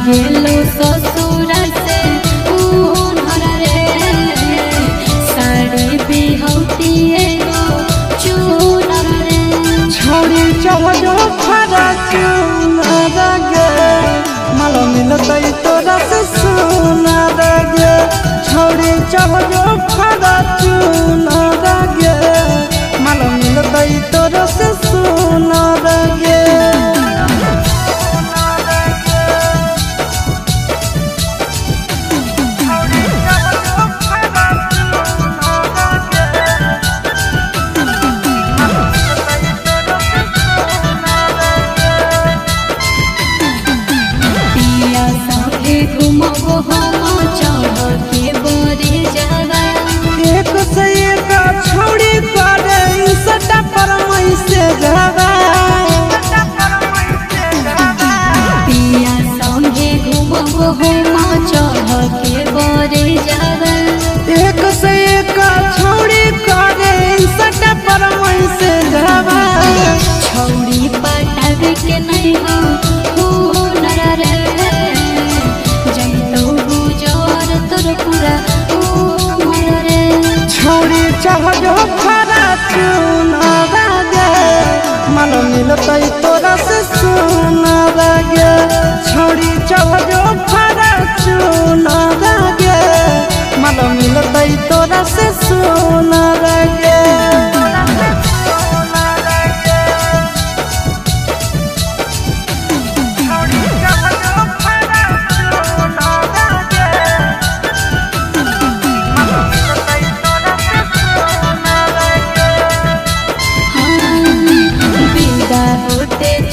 गेलो ससुर से उनहर रे साड़ी बिहौती एगो चूनर रे छोड़ी चढ़ो खरा चूनर गे माल मिलतै तोरा से सुनर गे छोड़ी चढ़ो खरा चूनर गे माल मिलतै तोरा से सुनर गे घुमबो हम चढ़ के बरे जावा एक से एक छोड़ी करे सटा पर मई से जावा पिया संगे घुमबो हम चढ़ के बरे जावा एक से एक छोड़ी करे सटा पर मई से जावा छौड़ी पटावे के नहीं हो हुनर रे छोड़ी चढ़ो खरा चूनर गे माल मिलतै तोरा से सुनर गे छोड़ी चढ़ो खरा चूनर गे माल मिलतै तोरा से सुनर गे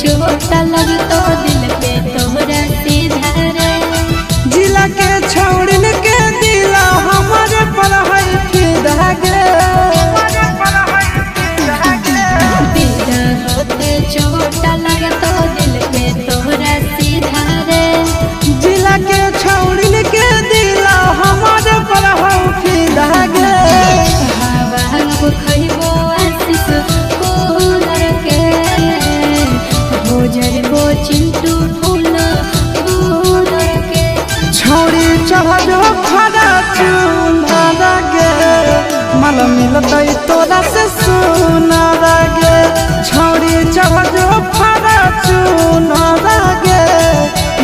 चोट लगतो दिल पे तोहरा सीधा रे जिला के छौड़िन के दिल हमारे पर है फिदा गे बिदा होते चोट लगतो दिल पे तोहरा सीधा रे जिला के छौड़िन के दिल हमारे पर है फिदा गे हवा खइबो आशीष फूलर के भोजरबो चिंटू फूल फूलर के छोड़ी चढ़ो खरा चूनर गे माल मिलतै तोरा से सुनर गे छोड़ी चढ़ो खरा चूनर गे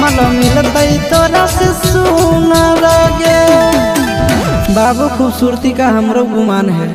माल मिलतै तोरा से सुनर गे बाबू खूबसूरती का हमरो गुमान है।